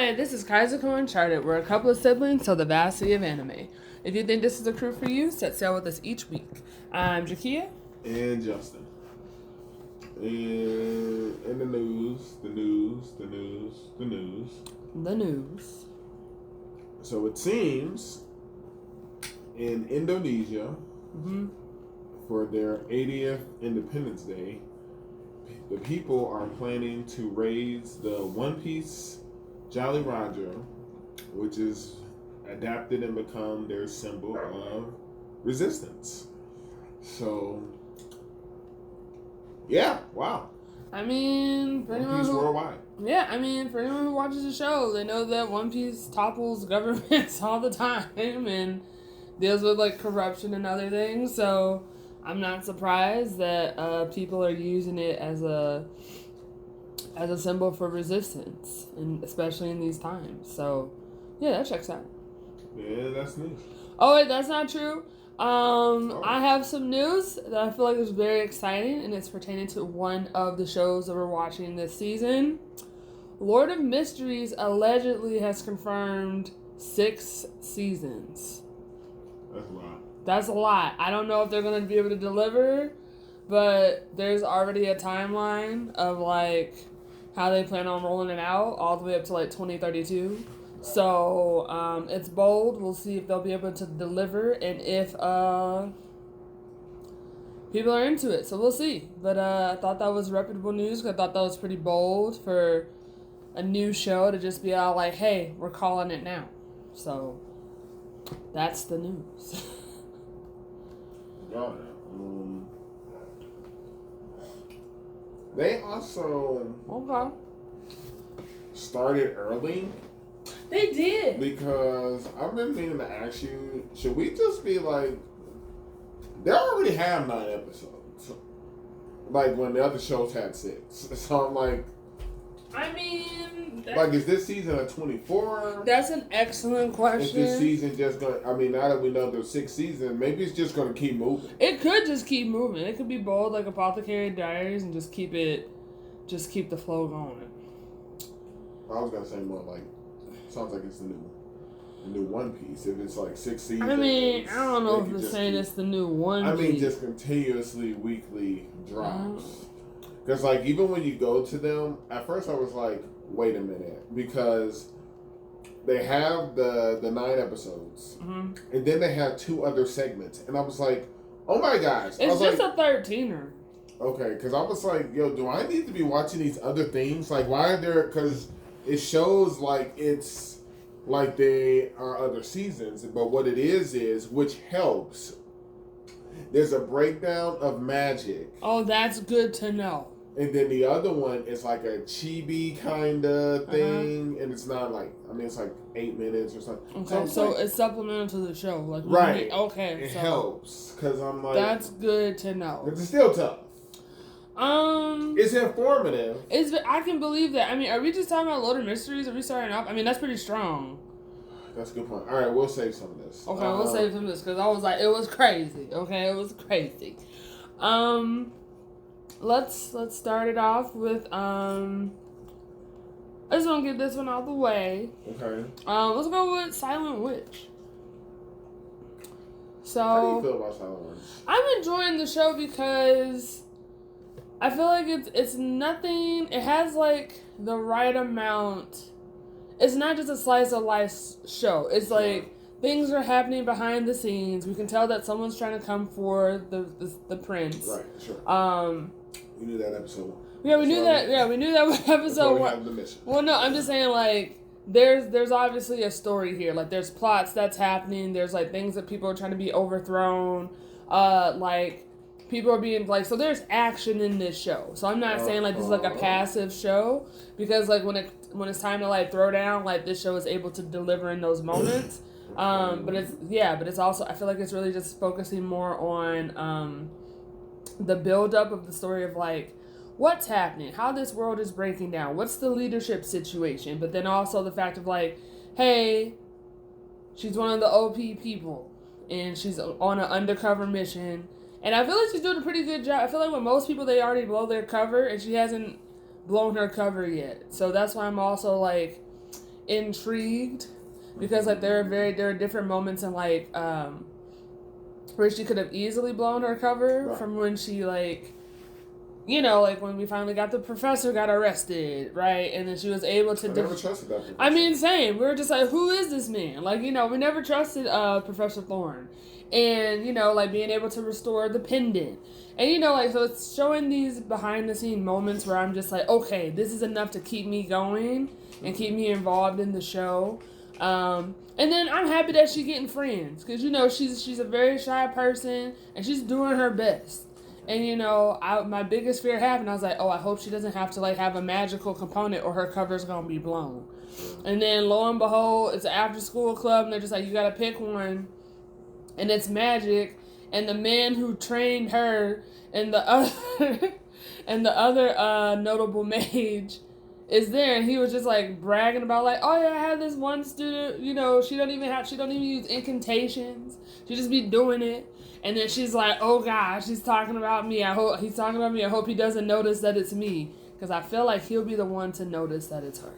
Hi, this is Kaizoku Uncharted. We're a couple of siblings, so the vast sea of anime. If you think this is a crew for you, set sail with us each week. I'm Jakia. And Justin. And in the news. The news. So it seems in Indonesia, for their 80th Independence Day, the people are planning to raise the One Piece Jolly Roger, which is adapted and become their symbol of resistance. So, yeah, wow. I mean, for One Piece worldwide. Yeah, I mean, for anyone who watches the show, they know that One Piece topples governments all the time and deals with like corruption and other things. So I'm not surprised that people are using it as a symbol for resistance, and especially in these times. So yeah, that checks out. Yeah, that's news. Oh wait, that's not true. I have some news that I feel like is very exciting, and it's pertaining to one of the shows that we're watching this season. Lord of Mysteries allegedly has confirmed 6 seasons. That's a lot. That's a lot. I don't know if they're going to be able to deliver, but there's already a timeline of like how they plan on rolling it out all the way up to like 2032. So it's bold. We'll see if they'll be able to deliver and if people are into it. So we'll see. But I thought that was reputable news. I thought that was pretty bold for a new show to just be all like, hey, we're calling it now. So that's the news. Got it. They also started early. They did. Because I've been meaning to ask you, should we just be like, they already have 9 episodes. Like when the other shows had 6. So I'm like, I mean, like, is this season a 24? That's an excellent question. Is this season just going to, I mean, now that we know there's 6 seasons, maybe it's just going to keep moving. It could just keep moving. It could be bold like Apothecary Diaries and just keep the flow going. I was going to say more like, sounds like it's the new One Piece. If it's like 6 seasons. I mean, I don't know if it's saying it's the new One Piece. I mean, just continuously weekly drops. Because, like, even when you go to them, at first I was like, wait a minute. Because they have the 9 episodes. And then they have 2 other segments. And I was like, oh my gosh. It's just a 13er. Okay, because I was like, yo, do I need to be watching these other things? Like, why are there... Because it shows like it's like they are other seasons. But what it is, which helps, there's a breakdown of magic. Oh, that's good to know. And then the other one is like a chibi kind of thing, and it's not like, I mean, it's like 8 minutes or something. Okay, so like, it's supplemental to the show, like right? Okay, it helps because I'm like, that's good to know. It's still tough. It's informative. I can believe that. I mean, are we just talking about Lord of Mysteries? Are we starting off? I mean, that's pretty strong. That's a good point. All right, we'll save some of this. Okay, we'll save some of this because I was like, it was crazy. Okay, it was crazy. Let's start it off with I just want to get this one out the way. Okay. Let's go with Silent Witch. So how do you feel about Silent Witch? I'm enjoying the show because I feel like it's nothing. It has like the right amount. It's not just a slice of life show. It's like things are happening behind the scenes. We can tell that someone's trying to come for the prince. Right. Sure. We knew that episode. Yeah, we knew that. Yeah, we knew that episode one. Well, no, I'm just saying like there's obviously a story here. Like there's plots that's happening. There's like things that people are trying to be overthrown. Like people are being like, so there's action in this show. So I'm not saying like this is like a passive show, because like when it's time to like throw down, like this show is able to deliver in those moments. But it's also, I feel like it's really just focusing more on the build up of the story of like what's happening, how this world is breaking down, what's the leadership situation, but then also the fact of like, hey, she's one of the OP people and she's on an undercover mission. And I feel like she's doing a pretty good job. I feel like with most people, they already blow their cover, and she hasn't blown her cover yet. So that's why I'm also like, intrigued because like there are different moments in like where she could have easily blown her cover from when she like. You know, like when we finally got the professor got arrested, right? And then she was able to... I never trusted that professor. I mean, same. We were just like, who is this man? Like, you know, we never trusted Professor Thorne. And, you know, like being able to restore the pendant. And, you know, like, so it's showing these behind-the-scene moments where I'm just like, okay, this is enough to keep me going and keep me involved in the show. And then I'm happy that she's getting friends. Because, you know, she's a very shy person and she's doing her best. And, you know, my biggest fear happened. I was like, oh, I hope she doesn't have to, like, have a magical component or her cover's going to be blown. And then, lo and behold, it's an after-school club, and they're just like, you got to pick one. And it's magic. And the man who trained her and the other notable mage is there. And he was just, like, bragging about, like, oh, yeah, I had this one student, you know, she don't even use incantations. She just be doing it. And then she's like, oh, gosh, he's talking about me. I hope he doesn't notice that it's me. Because I feel like he'll be the one to notice that it's her.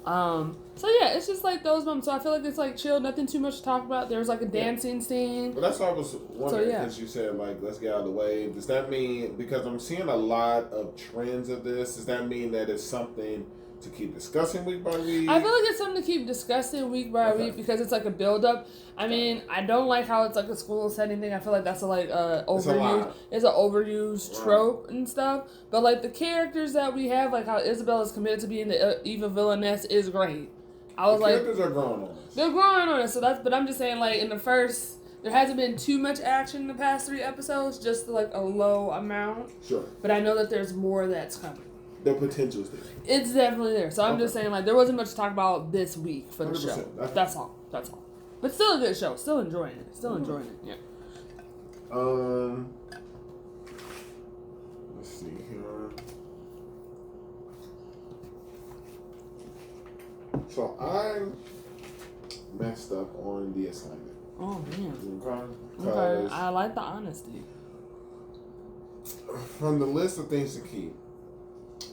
So, yeah, it's just like those moments. So I feel like it's like chill, nothing too much to talk about. There's like a dancing scene. But that's what I was wondering because you said, like, let's get out of the way. Does that mean, because I'm seeing a lot of trends of this, does that mean that it's something to keep discussing week by week? I feel like it's something to keep discussing week by week because it's like a build up. I mean, I don't like how it's like a school setting thing. I feel like that's overused. It's an overused trope and stuff. But like the characters that we have, like how Isabel is committed to being the evil villainess is great. Characters are growing on us. They're growing on us. But I'm just saying, like in the first, there hasn't been too much action in the past 3 episodes. Just like a low amount. Sure. But I know that there's more that's coming. The potential's there. It's definitely there. So I'm just saying, like, there wasn't much to talk about this week for the show. That's all. But still a good show. Still enjoying it. Yeah. Let's see here. So I messed up on the assignment. Oh, man. Okay. I like the honesty. From the list of things to keep,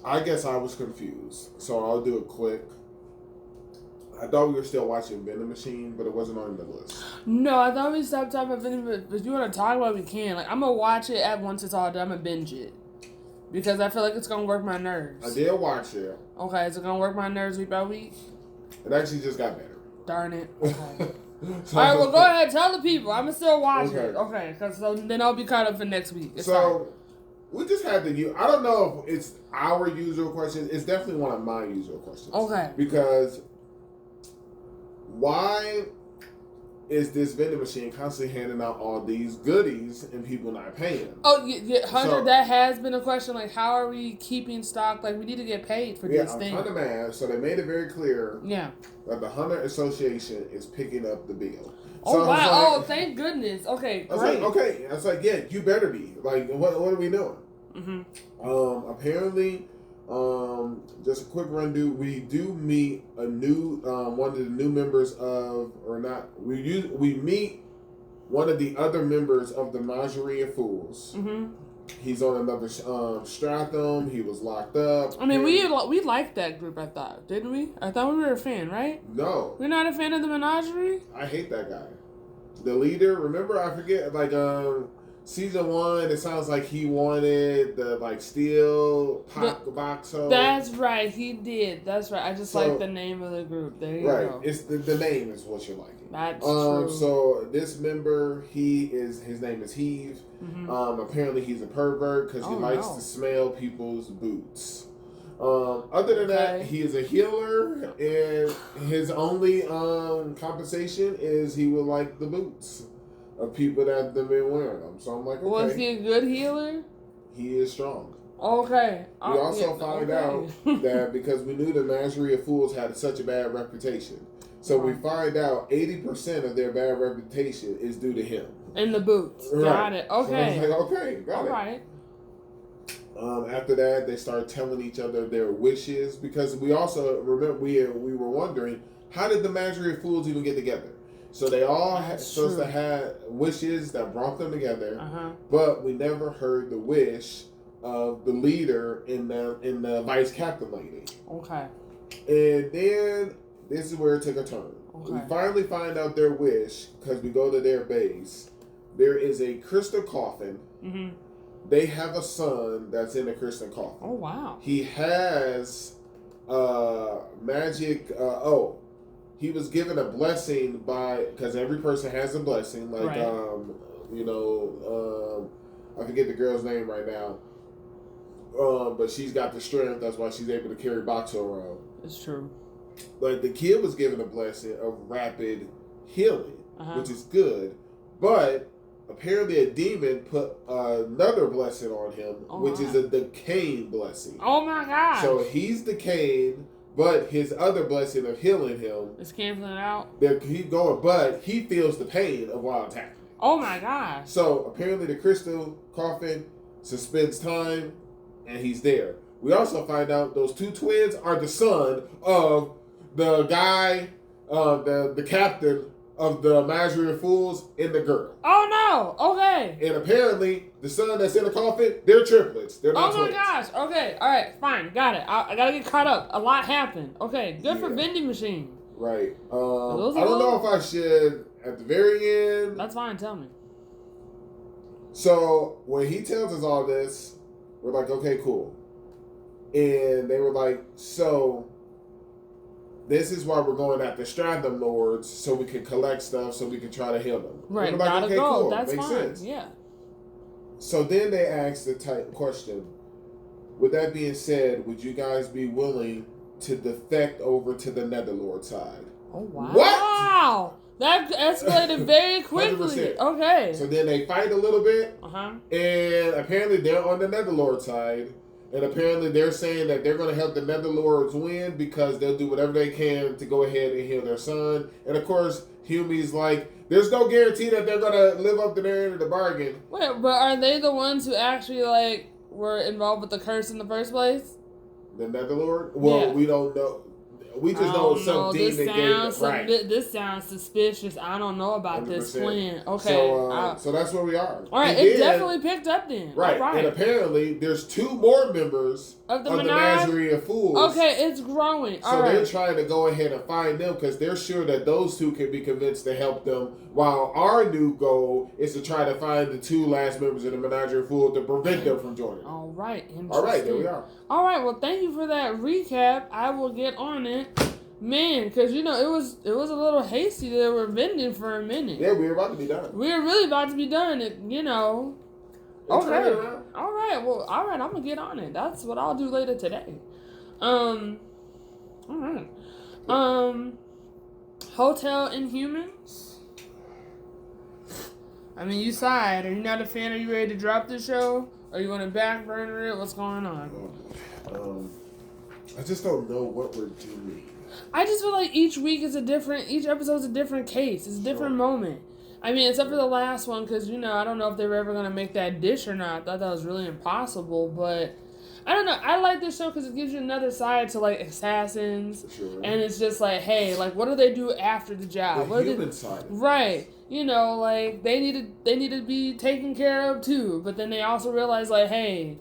I guess I was confused, so I'll do it quick. I thought we were still watching Vending Machine, but it wasn't on the list. No, I thought we stopped talking about Vending Machine, but if you want to talk about it, we can. Like, I'm going to watch it at once it's all done. I'm going to binge it. Because I feel like it's going to work my nerves. I did watch it. Okay, is it going to work my nerves week by week? It actually just got better. Darn it. Okay. So, all right, well, go ahead. Tell the people. I'm going to still watch it. Okay, because then I'll be caught up for next week. It's fine. We just had to I don't know if it's our usual question. It's definitely one of my usual questions. Okay. Because why is this vending machine constantly handing out all these goodies and people not paying? Oh, yeah, Hunter, that has been a question. Like, how are we keeping stock? Like, we need to get paid for these things. Yeah, I'm trying to math. So they made it very clear that the Hunter Association is picking up the bill. Oh, so wow. Thank goodness. Okay, great. I was like, yeah, you better be. Like, what are we doing? Mm-hmm. Apparently, just a quick run through. We do meet a new one of the new members of, or not. We meet one of the other members of the Menagerie of Fools. Mm-hmm. He's on another stratum. He was locked up. I mean, we liked that group. I thought, didn't we? I thought we were a fan, right? No, we're not a fan of the Menagerie. I hate that guy. The leader. Remember, I forget. Like Season 1, it sounds like he wanted the steel box. That's right, he did. That's right. I just like the name of the group. There you go. It's the name is what you're liking. That's true. So this member, his name is Heave. Mm-hmm. Apparently he's a pervert because he likes to smell people's boots. Other than that, he is a healer, and his only compensation is he would like the boots of people that have been wearing them. So I'm like, okay. Was he a good healer? He is strong. Okay. We also find out that because we knew the Menagerie of Fools had such a bad reputation. So we find out 80% of their bad reputation is due to him. And the boots. Right. Got it. Okay. So I was like, okay, got it. All right. After that, they started telling each other their wishes because we also remember we were wondering, how did the Menagerie of Fools even get together? So they all supposed to have wishes that brought them together, but we never heard the wish of the leader and the vice captain lady. Okay. And then this is where it took a turn. Okay. We finally find out their wish because we go to their base. There is a crystal coffin. Mm-hmm. They have a son that's in a crystal coffin. Oh, wow. He has magic. He was given a blessing because every person has a blessing. Like, right. I forget the girl's name right now. But she's got the strength. That's why she's able to carry Boxer around. It's true. But the kid was given a blessing of rapid healing, which is good. But apparently a demon put another blessing on him, which is a decaying blessing. Oh my gosh. So he's decaying, but his other blessing of healing him is canceling out. They keep going, but he feels the pain of while it's happening. Oh my gosh. So apparently the crystal coffin suspends time, and he's there. We also find out those two twins are the son of the guy, the captain of the Menagerie of Fools and the girl. Oh no! Okay. And apparently the son that's in the coffin, they're triplets. They're not twins. Oh my gosh! Okay, all right, fine, got it. I gotta get caught up. A lot happened. Okay, good for Vending Machine. Right. I don't know if I should at the very end. That's fine. Tell me. So when he tells us all this, we're like, okay, cool. And they were like, so this is why we're going after Stratham Lords, so we can collect stuff, so we can try to heal them. Right, like, gotta okay, go. cool. That's Makes fine. sense. Yeah. So then they asked the type question. With that being said, would you guys be willing to defect over to the Netherlord side? Oh, wow. What? Wow. That escalated very quickly. 100%. Okay. So then they fight a little bit, and apparently they're on the Netherlord side. And apparently they're saying that they're going to help the Netherlords win because they'll do whatever they can to go ahead and heal their son. And of course, Humie's like, there's no guarantee that they're going to live up to their end of the bargain. Wait, but are they the ones who actually, were involved with the curse in the first place? The Netherlord? Well, we don't know. We just know some demon gave them. Right. This sounds suspicious. I don't know about 100%. This plan. Okay. So that's where we are. All right, it definitely picked up then. Right. And apparently there's 2 more members of the Menagerie of Fools. Okay, it's growing. So they're trying to go ahead and find them because they're sure that those 2 can be convinced to help them, while our new goal is to try to find the 2 last members of the Menagerie of Fools to prevent them from joining. All right. All right, there we are. All right, well, thank you for that recap. I will get on it. Man, because, it was a little hasty that we're vending for a minute. Yeah, we were about to be done. We were really about to be done. Okay. All right, well, I'm going to get on it. That's what I'll do later today. All right. Hotel Inhumans. I mean, you sighed. Are you not a fan? Are you ready to drop the show? Are you going to back burner it? What's going on? I just don't know what we're doing. I just feel like each episode is a different case. It's a different moment. I mean, except for the last one, because, I don't know if they were ever going to make that dish or not. I thought that was really impossible, but I don't know. I like this show because it gives you another side to, assassins. Sure. And it's just hey, what do they do after the job? The human side. Right. They need to be taken care of, too. But then they also realize, hey,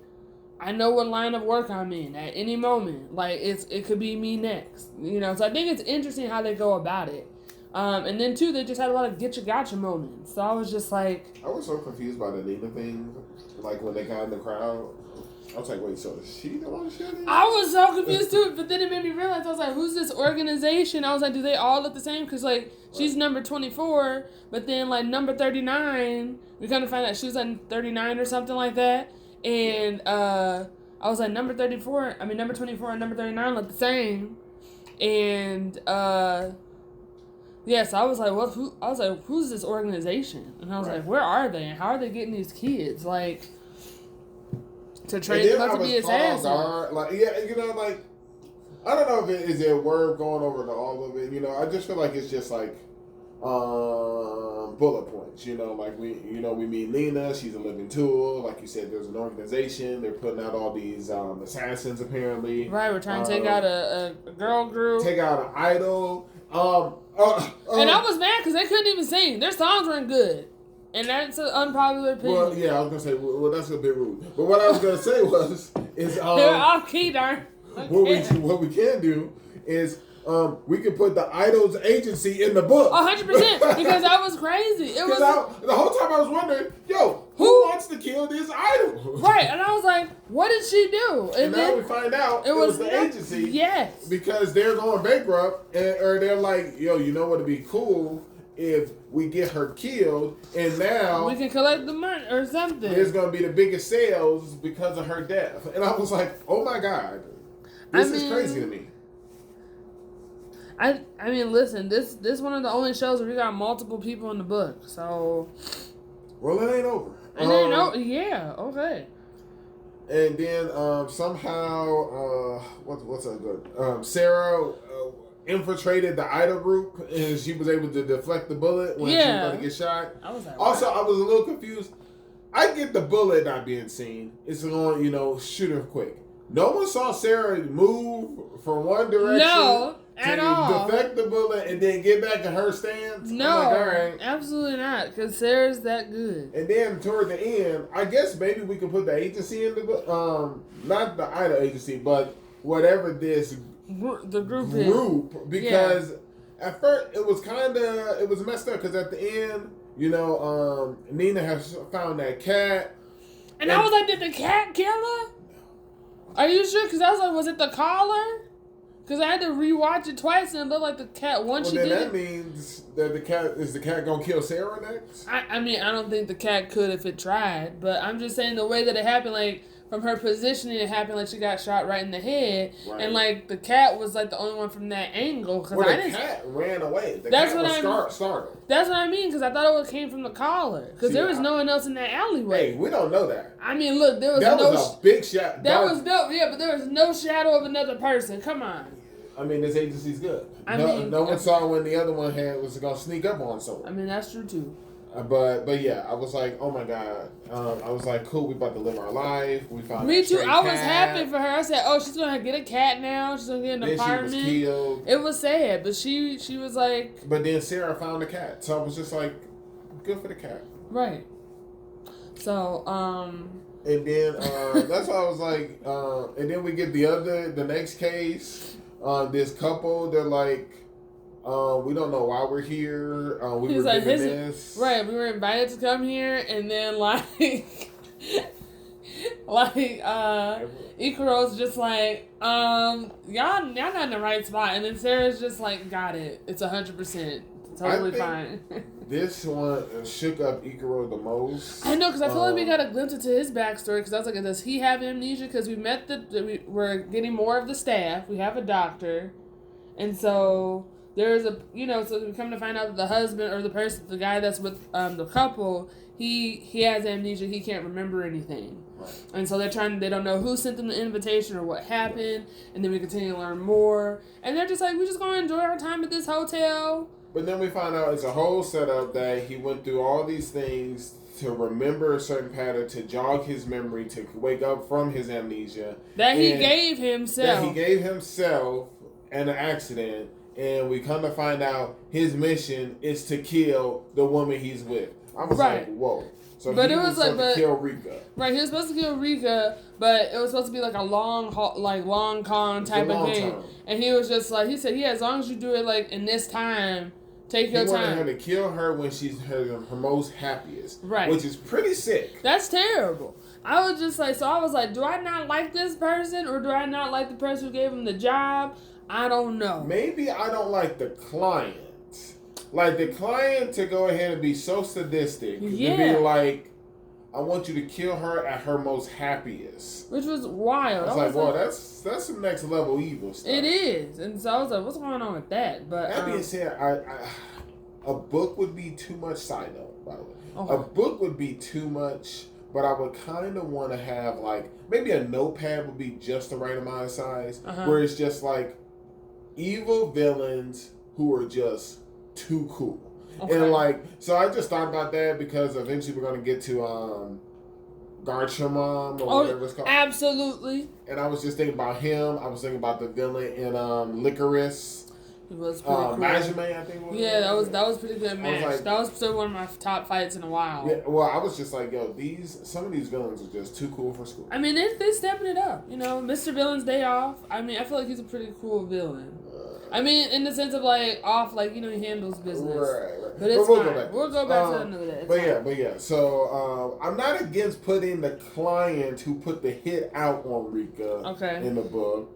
I know what line of work I'm in at any moment. It could be me next. So I think it's interesting how they go about it. And then, too, they just had a lot of getcha-gotcha moments. So I was just I was so confused by the Nina thing. When they got in the crowd. I was like, wait, so is she the one shooting? I was so confused, too. But then it made me realize, I was like, who's this organization? I was like, do they all look the same? Because, she's number 24. But then, number 39, we kind of find out she was 39 or something like that. And I was like, number 24 and number 39 look the same. And so I was like, who's this organization? And I was like, where are they? And how are they getting these kids? To train them up to be assassins. I don't know if it is a word going over to all of it. I just feel like it's just bullet points. We meet Lena. She's a living tool. Like you said, there's an organization. They're putting out all these assassins apparently. Right, we're trying to take out a girl group. Take out an idol. And I was mad because they couldn't even sing. Their songs weren't good. And that's an unpopular opinion. Well, yeah, I was gonna say, well, that's a bit rude. But what I was gonna say is, they're off key, darn. What we can do is we could put the Idol's agency in the book. 100%, because that was crazy. It was the whole time I was wondering, yo, who wants to kill this Idol? Right, and I was like, what did she do? And now we find out it was the agency. Yes. Because they're going bankrupt, or they're like, yo, you know what would be cool if we get her killed, and now we can collect the money or something. There's going to be the biggest sales because of her death. And I was like, oh my God, this is crazy to me. I mean, listen, this one of the only shows where we got multiple people in the book, so. Well, it ain't over. It ain't over. Yeah, okay. And then somehow, what's that good? Sarah infiltrated the Idol group, and she was able to deflect the bullet when she was going to get shot. I was like, also, I was a little confused. I get the bullet not being seen. It's going, shoot her quick. No one saw Sarah move from one direction. No. At all. Defect the bullet and then get back in her stance? No, I'm like, all right. Absolutely not, because Sarah's that good. And then toward the end, I guess maybe we could put the agency in the not the Idol agency, but whatever this the group because at first it was messed up because at the end, Nina has found that cat. And I was like, did the cat kill her? Are you sure? Because I was like, was it the collar? Because I had to rewatch it twice and it looked like the cat that means that the cat gonna kill Sarah next? I mean, I don't think the cat could if it tried, but I'm just saying the way that it happened, like from her positioning, it happened like she got shot right in the head, and like the cat was like the only one from that angle. The cat ran away. That's startled. That's what I mean, because I thought it came from the collar, because there was no one else in that alleyway. Hey, we don't know that. I mean, look, there was a big shadow. But there was no shadow of another person. Come on. I mean, this agency's good. No one saw when the other one was going to sneak up on someone. I mean, that's true too. But yeah, I was like, oh my God. I was like, cool, we about to live our life. We found Me too. I was happy for her. I said, oh, she's going to get a cat now. She's going to get an apartment. She was killed. It was sad, but she was like. But then Sarah found the cat. So I was just like, good for the cat. Right. So, And then that's why I was like, and then we get the next case. This couple, they're like, we don't know why we're here. We were like, given this. Right, we were invited to come here, and then Hikaru's just like, y'all not in the right spot, and then Sarah's just like, got it. It's 100%. Totally fine. This one shook up Hikaru the most. I know, because I feel like we got a glimpse into his backstory, because I was like, does he have amnesia? Because we met we're getting more of the staff. We have a doctor. And so there's so we come to find out that the husband or the guy that's with the couple, he has amnesia. He can't remember anything. Right. And so they don't know who sent them the invitation or what happened. And then we continue to learn more. And they're just like, we're just going to enjoy our time at this hotel. But then we find out it's a whole setup that he went through all these things to remember a certain pattern, to jog his memory, to wake up from his amnesia. That he gave himself in an accident. And we come to find out his mission is to kill the woman he's with. I was like, whoa. So he was supposed to kill Rika. Right, he was supposed to kill Rika, but it was supposed to be like a long con type of thing. And he was just like, he said, as long as you do it like in this time, take your time. He wanted her to kill her when she's her most happiest. Right. Which is pretty sick. That's terrible. I was just like, I was like, do I not like this person, or do I not like the person who gave him the job? I don't know. Maybe I don't like the client. Like, the client to go ahead and be so sadistic. Yeah. To be like, I want you to kill her at her most happiest. Which was wild. I was like, well, that's some next level evil stuff. It is. And so I was like, what's going on with that? But that being said, a book would be too much. Side note, by the way. Okay. A book would be too much, but I would kind of want to have, like, maybe a notepad would be just the right amount of size, where it's just like evil villains who are just too cool. Okay. And like, so I just thought about that because eventually we're going to get to Garchomon or whatever it's called. Absolutely. And I was just thinking about him. I was thinking about the villain in Licorice. It was pretty cool. Majime, I think. That was pretty good match. Like, that was still one of my top fights in a while. Yeah, well, I was just like, yo, some of these villains are just too cool for school. I mean, they're stepping it up. Mr. Villain's Day Off. I mean, I feel like he's a pretty cool villain. I mean, in the sense of like off, like he handles business. Right. But it's fine. We'll go back to another day. But yeah. So I'm not against putting the client who put the hit out on Rika in the book.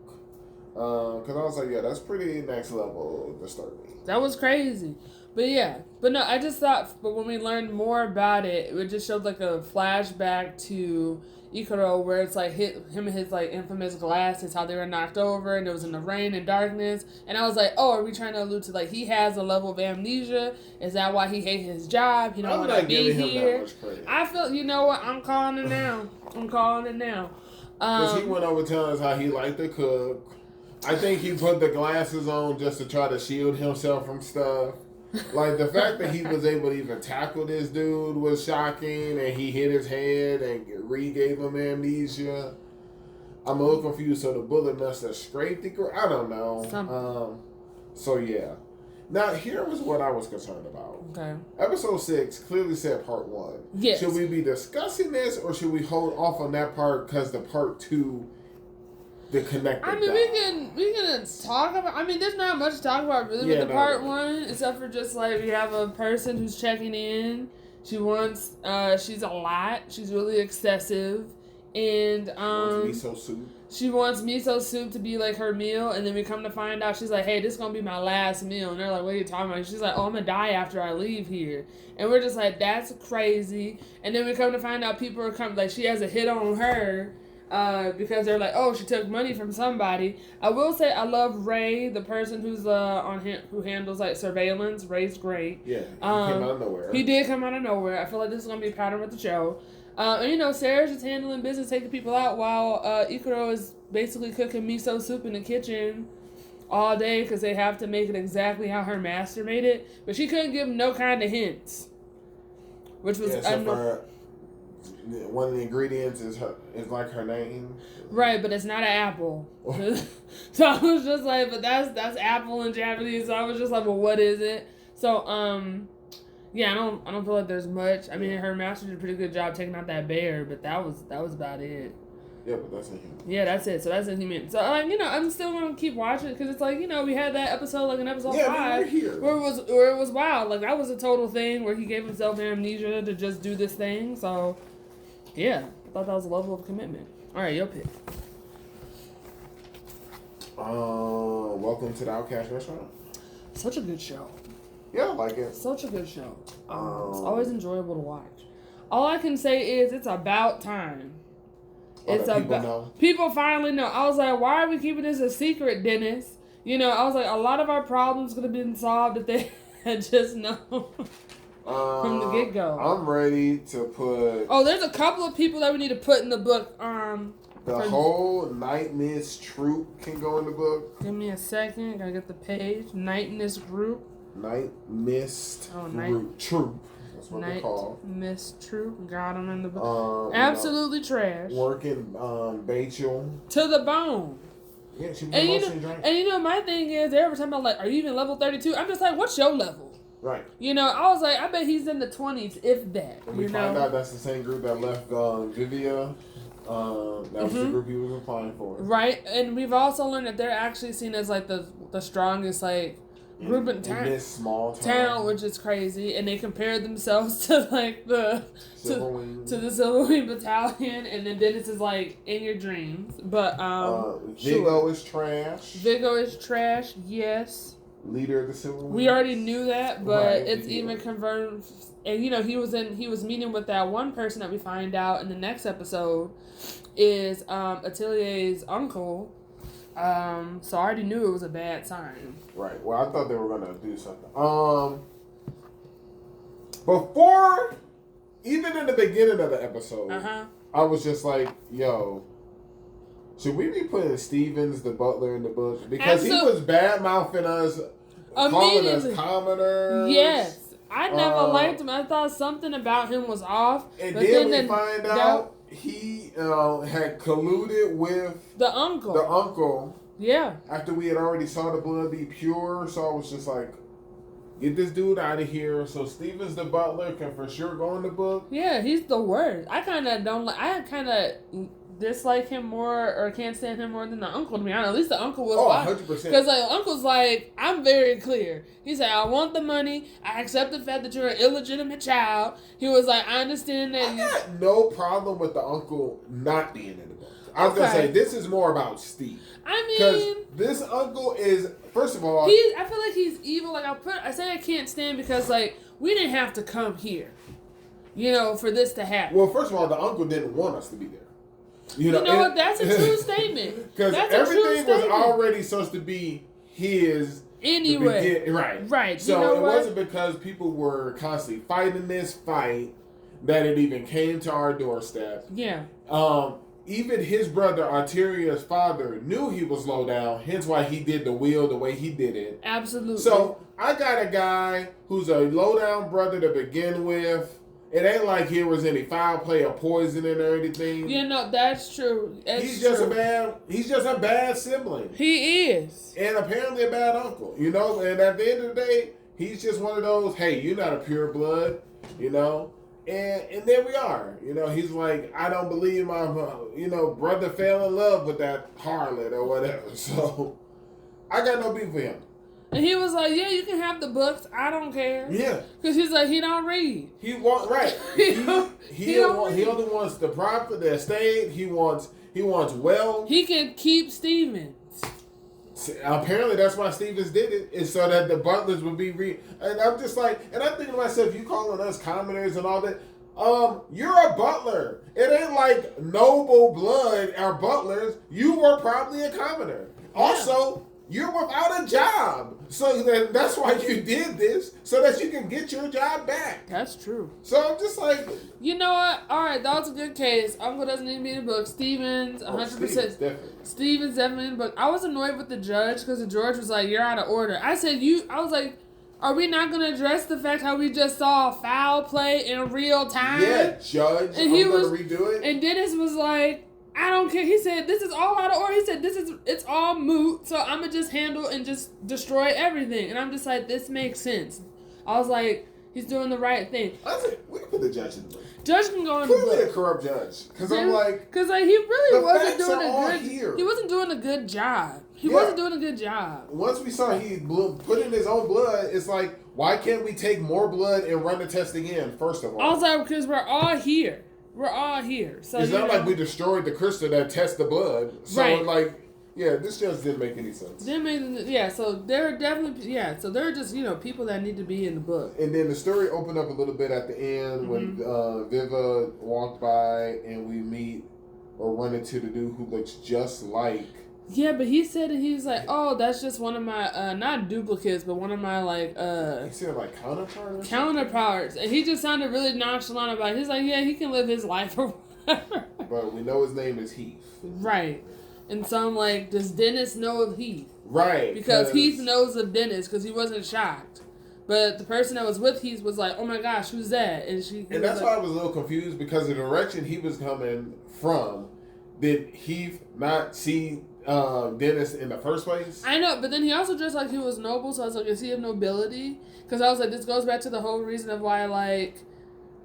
Because I was like, yeah, that's pretty next level disturbing. That was crazy. But no, I just thought, but when we learned more about it, it just showed like a flashback to Hikaru, where it's like him and his like infamous glasses, how they were knocked over, and it was in the rain and darkness. And I was like, oh, are we trying to allude to like he has a level of amnesia? Is that why he hates his job? He don't want to be here. I feel, you know what? I'm calling it now. Because he went over telling us how he liked to cook. I think he put the glasses on just to try to shield himself from stuff. Like, the fact that he was able to even tackle this dude was shocking, and he hit his head and re-gave him amnesia. I'm a little confused, so the bullet must have scraped the ground. I don't know. So, yeah. Now, here was what I was concerned about. Okay. Episode 6 clearly said part 1. Yes. Should we be discussing this, or should we hold off on that part because the part 2... the connected I mean, we can talk about. I mean, there's not much to talk about really with the part 1, except for just like we have a person who's checking in. She wants. She's a lot. She's really excessive, and miso soup. She wants miso soup to be like her meal, and then we come to find out she's like, "Hey, this is gonna be my last meal," and they're like, "What are you talking about?" She's like, "Oh, I'm gonna die after I leave here," and we're just like, "That's crazy." And then we come to find out people are coming. Like she has a hit on her. Because they're like, oh, she took money from somebody. I will say I love Ray, the person who's who handles like surveillance. Ray's great. Yeah, he came out of nowhere. He did come out of nowhere. I feel like this is gonna be a pattern with the show. And Sarah's just handling business, taking people out while Hikaru is basically cooking miso soup in the kitchen all day because they have to make it exactly how her master made it. But she couldn't give him no kind of hints, which was one of the ingredients is like her name. Right, but it's not an apple. So I was just like, but that's apple in Japanese. So I was just like, well, what is it? So yeah, I don't feel like there's much. I mean, her master did a pretty good job taking out that bear, but that was about it. Yeah, but that's inhuman. Yeah, that's it. So that's inhuman. So I'm still gonna keep watching because it's like we had that episode like in episode 5 where it was wild. Like that was a total thing where he gave himself amnesia to just do this thing. So. Yeah, I thought that was a level of commitment. All right, your pick. Welcome to the Outcast Restaurant. Such a good show. Yeah, I like it. Such a good show. It's always enjoyable to watch. All I can say is it's about time. People finally know. I was like, why are we keeping this a secret, Dennis? I was like, a lot of our problems could have been solved if they had just known. From the get-go. I'm ready to put... Oh, there's a couple of people that we need to put in the book. The whole Night Mist troop can go in the book. Give me a second. Gotta get the page. Night Mist group. Night Mist troop. That's what they're called. Night Mist troop. Got them in the book. Absolutely trash. Working Bachel. To the bone. Yeah, she was mostly drinking. And my thing is, every time I'm like, are you even level 32? I'm just like, what's your level? Right. I was like, I bet he's in the 20s, if that. And we find out that's the same group that left Vivia. That was the group he was applying for. Right. And we've also learned that they're actually seen as like the strongest like group in town. In this small town, which is crazy. And they compared themselves to like the Silver Wing Battalion, and then Dennis is like in your dreams. But Vigo is trash. Vigo is trash, yes. Leader of the Silver Wings. We already knew that, but it's even confirmed. And he was meeting with that one person that we find out in the next episode is Atelier's uncle. So I already knew it was a bad sign. Right. Well, I thought they were gonna do something. Before, even in the beginning of the episode, I was just like, yo. Should we be putting Stevens, the butler, in the book? Because he was bad-mouthing us, calling us commoners. Yes. I never liked him. I thought something about him was off. And then we find out he had colluded with the uncle. The uncle. Yeah. After we had already saw the blood be pure. So I was just like, get this dude out of here. So Stevens, the butler, can for sure go in the book. Yeah, he's the worst. I kind of don't like... I kind of dislike him more or can't stand him more than the uncle. To be honest, at least the uncle was. 100%. Because like uncle's like, I'm very clear. He said, I want the money. I accept the fact that you're an illegitimate child. He was like, I understand that. I got no problem with the uncle not being in the book. I was gonna say this is more about Steve. I mean, because this uncle is, first of all, I feel like he's evil. Like I say I can't stand because like we didn't have to come here, for this to happen. Well, first of all, the uncle didn't want us to be there. You know what? That's a true statement. Because everything was already supposed to be his anyway. Right. So it wasn't because people were constantly fighting this fight that it even came to our doorstep. Yeah. Even his brother, Arteria's father, knew he was low down, hence why he did the wheel the way he did it. Absolutely. So I got a guy who's a low down brother to begin with. It ain't like here was any foul play or poisoning or anything. That's true. He's just a bad sibling. He is. And apparently a bad uncle, and at the end of the day, he's just one of those, hey, you're not a pure blood, And there we are. He's like, I don't believe my, brother fell in love with that harlot or whatever. So I got no beef with him. And he was like, yeah, you can have the books. I don't care. Yeah. Because he's like, he don't read. He only wants the property, the estate. He wants wealth. He can keep Stevens. Apparently, that's why Stevens did it, is so that the butlers would be And I'm just like, and I'm thinking to myself, you calling us commoners and all that. You're a butler. It ain't like noble blood are butlers. You were probably a commoner. Yeah. Also, you're without a job. So that's why you did this, so that you can get your job back. That's true. So I'm just like... You know what? All right, that was a good case. Uncle doesn't need to be in the book. Stevens, 100%. Stevens definitely in the book. I was annoyed with the judge because the judge was like, you're out of order. I was like, are we not going to address the fact how we just saw foul play in real time? Yeah, judge. And I'm going to redo it. And Dennis was like, I don't care. He said, this is all out of order. He said, it's all moot. So I'm going to just handle and just destroy everything. And I'm just like, this makes sense. I was like, he's doing the right thing. I think we can put the judge in the book. Judge can go in the book. Clearly a corrupt judge. Because I'm like... Because he really wasn't doing He wasn't doing a good job. He wasn't doing a good job. Once we saw he put in his own blood, it's like, why can't we take more blood and run the test again, first of all? I was like, because we're all here. We're all here. So it's not like we destroyed the crystal that tests the blood. So this just didn't make any sense. So they're definitely so they're just people that need to be in the book. And then the story opened up a little bit at the end when Viva walked by and we meet or run into the dude who looks just like. Yeah, but he said he was like, oh, that's just one of my not duplicates, but one of my He said like counterparts. Counterparts, and he just sounded really nonchalant about it. He's like, yeah, he can live his life or whatever. But we know his name is Heath. Right. And so I'm like, does Dennis know of Heath? Right. Because Heath knows of Dennis because he wasn't shocked. But the person that was with Heath was like, oh my gosh, who's that? And that's why I was a little confused because the direction he was coming from, did Heath not see Dennis in the first place? I know, but then he also dressed like he was noble, so I was like, is he of nobility? Because I was like, this goes back to the whole reason of why,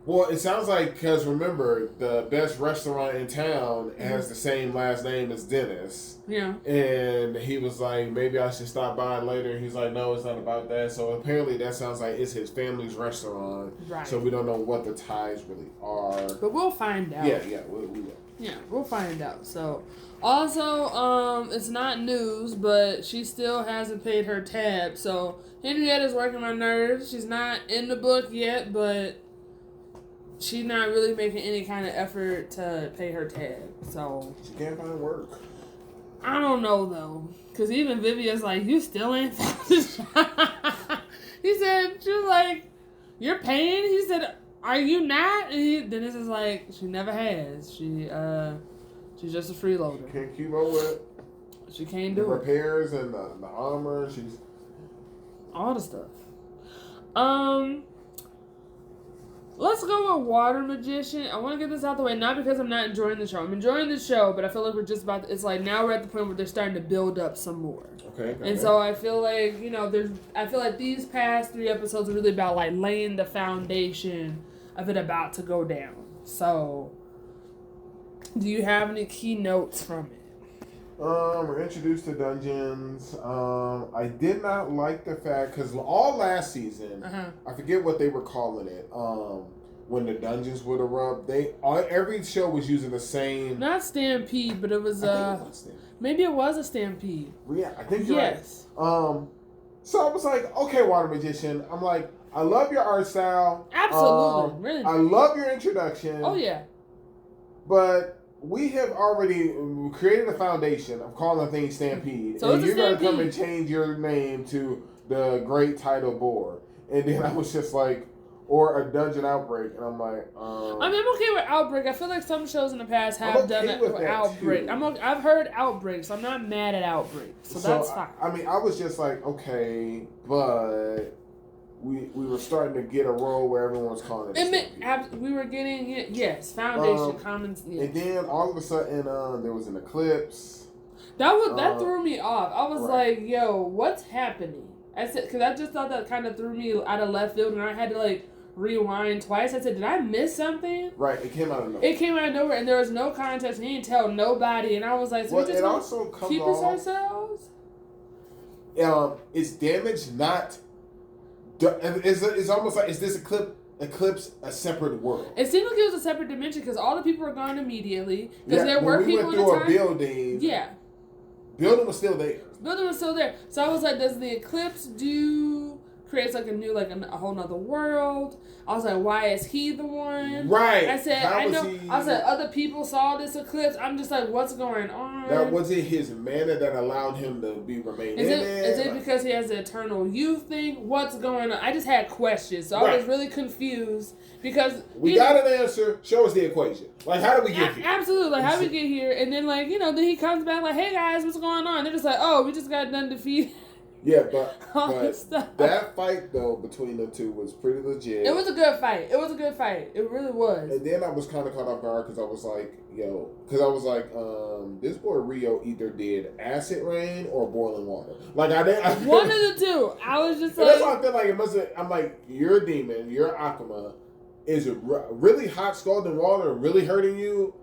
Well, it sounds like, because remember, the best restaurant in town has the same last name as Dennis. Yeah. And he was like, maybe I should stop by later. He's like, no, it's not about that. So apparently that sounds like it's his family's restaurant. Right. So we don't know what the ties really are. But we'll find out. Yeah, we will. Yeah, we'll find out. So, also, it's not news, but she still hasn't paid her tab. So, Henrietta's working my nerves. She's not in the book yet, but she's not really making any kind of effort to pay her tab. So she can't find work. I don't know, though. Because even Vivia's like, you still ain't found a job. He said, she was like, you're paying? He said, are you not? And Dennis is like, she never has. She's just a freeloader. Can't keep up with it. She can't do the repairs and the armor. She's all the stuff. Let's go with Water Magician. I want to get this out the way, not because I'm not enjoying the show. I'm enjoying the show, but I feel like we're just about to, it's like now we're at the point where they're starting to build up some more. Okay. And so I feel like, I feel like these past 3 episodes are really about like laying the foundation of it about to go down. So Do you have any key notes from it? We're introduced to dungeons. I did not like the fact, because all last season, I forget what they were calling it. When the dungeons would erupt, every show was using the same. Not stampede, but it was maybe it was a stampede. Yeah, I think you're right. So I was like, okay, Water Magician. I'm like, I love your art style. Absolutely, really. I love your introduction. Oh yeah. But we have already created a foundation of calling things Stampede. So and you're going to come and change your name to the Great Title Board. And then I was just like, or a Dungeon Outbreak. And I'm like, I mean, I'm okay with Outbreak. I feel like some shows in the past have done it with Outbreak. I've heard Outbreak, so I'm not mad at Outbreak. So that's fine. I mean, I was just like, okay, but we were starting to get a role where everyone was calling it. We were getting it, yes, Foundation, Commons. Yes. And then all of a sudden, there was an eclipse. That threw me off. I was like, yo, what's happening? I said, because I just thought that kind of threw me out of left field, and I had to like rewind twice. I said, did I miss something? Right, it came out of nowhere. It came out of nowhere, and there was no context. He didn't tell nobody, and I was like, so we just keep us ourselves? It's damaged, not. It's almost like, is this eclipse a separate world? It seemed like it was a separate dimension because all the people were gone immediately. Because there were people in the time. When we went through a building. Yeah. Building was still there. Building was still there. So I was like, does the eclipse creates like a new, like a whole nother world? I was like, why is he the one? Right. I said, I said, other people saw this eclipse. I'm just like, what's going on? That was it his mana that allowed him to remain in there? Is it because he has the eternal youth thing? What's going on? I just had questions. So I was really confused because we got an answer. Show us the equation. Like, how did we get here? Absolutely. Like, how did we get here? And then, like, then he comes back like, hey guys, what's going on? They're just like, oh, we just got done defeated. Yeah, but that fight, though, between the two was pretty legit. It was a good fight. It really was. And then I was kind of caught off guard because I was like, this boy Rio either did acid rain or boiling water. Like, one of the two. I was just like. That's why I feel like it must have. I'm like, you're a demon, you're Akuma. Is it really hot scalding water really hurting you?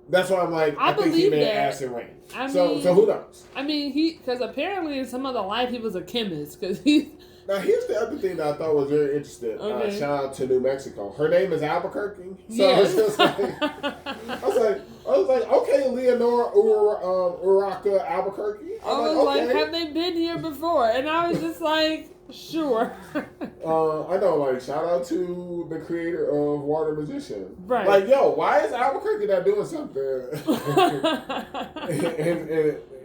That's why I'm like, I think he made acid rain. So who knows? I mean, because apparently in some other life he was a chemist. Now here's the other thing that I thought was very interesting. Okay. Shout out to New Mexico. Her name is Albuquerque. So it's just like, I was like, okay, Leonora Uraka Albuquerque. I was like, have they been here before? And I was just like, sure. I know, like, shout out to the creator of Water Magician. Right. Like, yo, why is Albuquerque not doing something?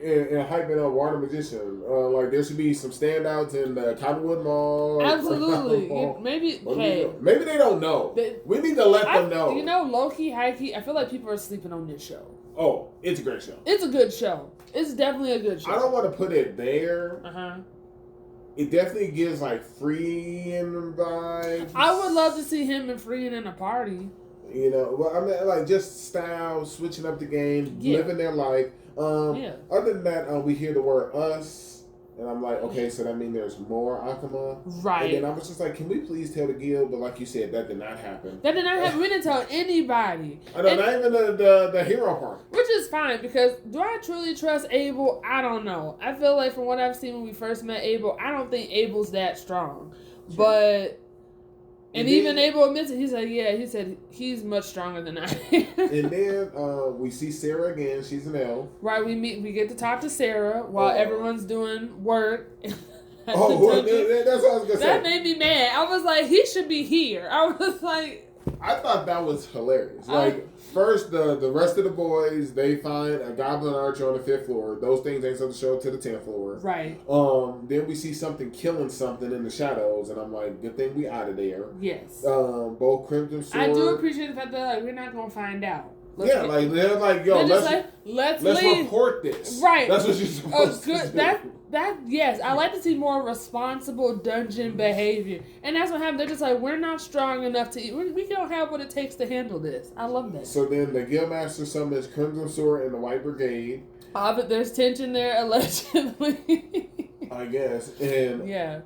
and hyping up Water Magician. Like, there should be some standouts in the Cottonwood Mall. Absolutely. Maybe they don't know. We need to let them know. You know, low-key, high-key, I feel like people are sleeping on this show. Oh, it's a great show. It's a good show. It's definitely a good show. I don't want to put it there. It definitely gives, like, freeing vibes. I would love to see him and Freeing in a party. You know, well, I mean, like, just style, switching up the game, living their life. Other than that, we hear the word us, and I'm like, okay, so that means there's more Akuma. Right. And then I was just like, can we please tell the guild? But like you said, that did not happen. We didn't tell anybody. I know, not even the hero part. Which is fine, because do I truly trust Abel? I don't know. I feel like from what I've seen when we first met Abel, I don't think Abel's that strong. Sure. But... And even Abel admits it. He's like, he said he's much stronger than I am. And then we see Sarah again. She's an elf. Right, we get to talk to Sarah while everyone's doing work. That's what I was going to say. That made me mad. I was like, he should be here. I was like... I thought that was hilarious. Like, first, the rest of the boys, they find a goblin archer on the 5th floor. Those things ain't supposed to show up to the 10th floor. Right. Then we see something killing something in the shadows, and I'm like, good thing we out of there. Yes. Both Crimson Sword. I do appreciate the fact that, like, we're not going to find out. They're like, yo, let's report this. Right. That's what you're supposed to do. Yes, I like to see more responsible dungeon behavior. And that's what happened. They're just like, we're not strong enough to... We don't have what it takes to handle this. I love that. So then the Guildmaster summons Crimson Sword and the White Brigade. But there's tension there, allegedly. I guess. And yeah.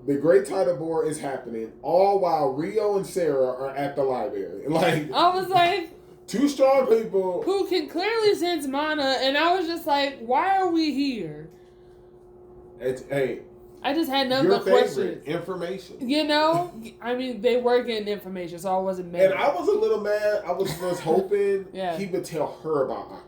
The Great Title Board is happening, all while Rio and Sarah are at the library. Like, I was like... Two strong people who can clearly sense mana, and I was just like, why are we here? I just had nothing but questions. Information. You know? I mean, they were getting information, so I wasn't mad. And I was a little mad. I was hoping he would tell her about Aqua.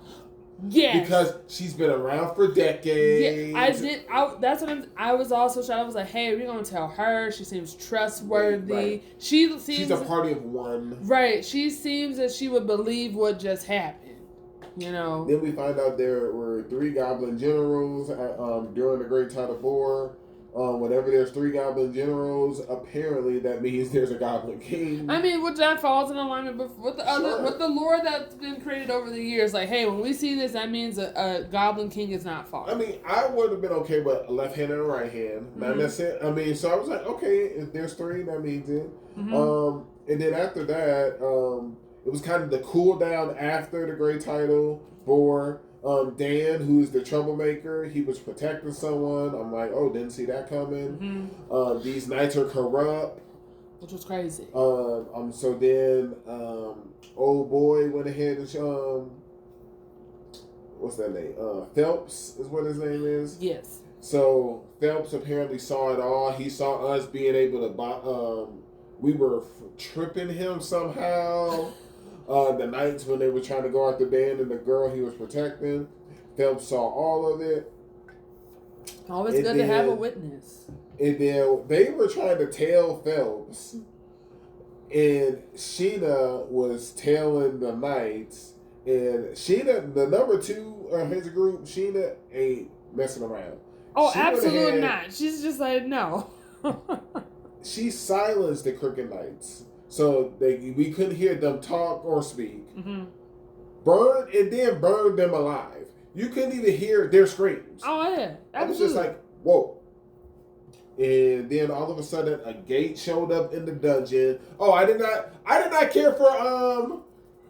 Yes. Because she's been around for decades. Yeah, I was also shocked. I was like, hey, we're going to tell her. She seems trustworthy. Right. She's a party of one. Right. She seems that she would believe what just happened. You know. Then we find out there were 3 goblin generals during the Great Tidal War. Whenever there's 3 goblin generals, apparently that means there's a goblin king. I mean, which that falls in alignment with the lore that's been created over the years. Like, hey, when we see this, that means a goblin king is not far. I mean, I would have been okay with a left hand and a right hand. Not necessarily. I mean, so I was like, okay, if there's 3, that means it. And then after that, it was kind of the cool down after the Great Tidal War. Dan, who's the troublemaker, he was protecting someone. I'm like, oh, didn't see that coming. These knights are corrupt, which was crazy. So then, old boy went ahead and what's that name? Phelps is what his name is. Yes. So Phelps apparently saw it all. He saw us being able to buy. We were tripping him somehow. The nights when they were trying to go after Dan and the girl he was protecting. Phelps saw all of it. Always good to have a witness. And then they were trying to tail Phelps. And Sheena was tailing the knights. And Sheena, the number 2 of his group, Sheena ain't messing around. Oh, absolutely not. She's just like, no. She silenced the Crooked Knights. So we couldn't hear them talk or speak. Burn them alive. You couldn't even hear their screams. Oh yeah, absolutely. I was just like, whoa. And then all of a sudden, a gate showed up in the dungeon. Oh, I did not care for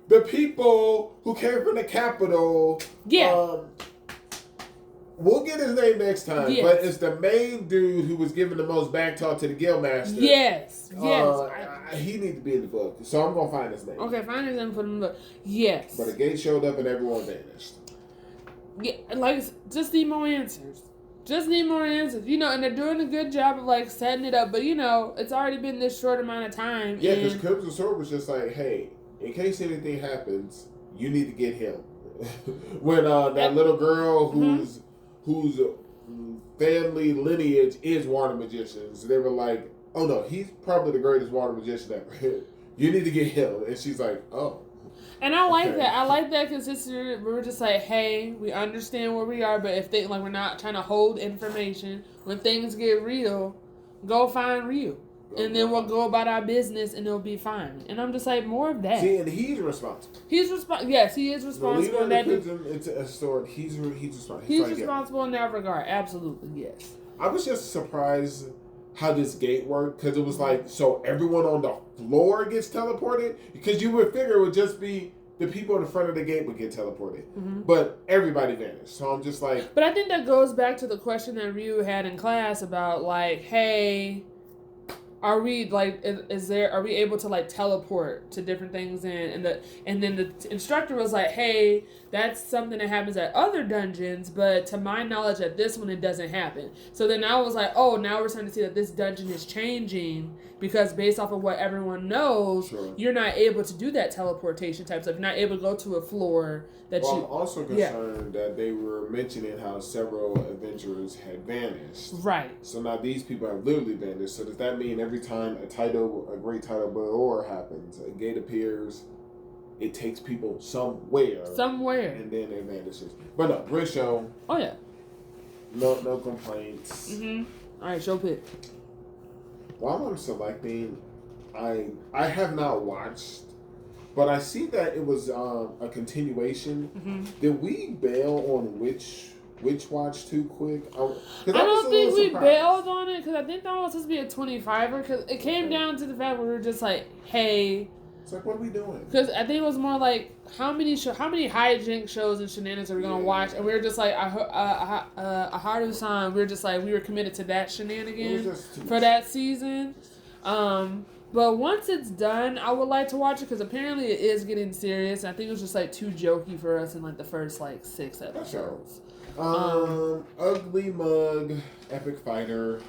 the people who came from the capital. Yeah. We'll get his name next time, but it's the main dude who was giving the most backtalk to the Guildmaster. Yes. He needs to be in the book, so I'm gonna find his name. Okay, find his name and put him in the book. Yes. But a gate showed up and everyone vanished. Yeah, like, just need more answers. You know, and they're doing a good job of, like, setting it up, but, you know, it's already been this short amount of time. Yeah, because Crimson Sword was just like, hey, in case anything happens, you need to get him. When that little girl whose family lineage is water magicians, they were like, oh no, he's probably the greatest water magician ever. You need to get him. And she's like, oh. And I like that. I like that consistency. We're just like, hey, we understand where we are, but if they, like, we're not trying to hold information. When things get real, go find Ryu. And then we'll go about our business and it'll be fine. And I'm just like, more of that. See, and he's responsible. Yes, he is responsible. The leader of the prison, it's a store. He's responsible. He's responsible in that regard. Absolutely, yes. I was just surprised how this gate worked, because it was like, so everyone on the floor gets teleported? Because you would figure it would just be the people in the front of the gate would get teleported. But everybody vanished. So I'm just like... But I think that goes back to the question that Ryu had in class about, like, hey... Are we like? Are we able to, like, teleport to different things? And then the instructor was like, "Hey, that's something that happens at other dungeons, but to my knowledge, at this one it doesn't happen." So then I was like, "Oh, now we're starting to see that this dungeon is changing because based off of what everyone knows, you're not able to do that teleportation type stuff. You're not able to go to a floor that I'm also concerned that they were mentioning how several adventurers had vanished. Right. So now these people have literally vanished. So does that mean every time a great tidal war happens, a gate appears, it takes people somewhere, and then it vanishes? But no, great show. Oh yeah. No complaints. All right, show pick. While I'm selecting, I have not watched, but I see that it was a continuation. Did we bail on which watch too quick? I don't think we bailed on it, because I think that was supposed to be a 25er, because it came down to the fact where we were just like, hey. It's like, what are we doing? Because I think it was more like, how many hijink shows and shenanigans are we going to watch? And we were just like, Haru-san, we were just like, we were committed to that shenanigan for that season. But once it's done, I would like to watch it because apparently it is getting serious. I think it was just like too jokey for us in like the first like 6 episodes. Uglymug, Epicfighter.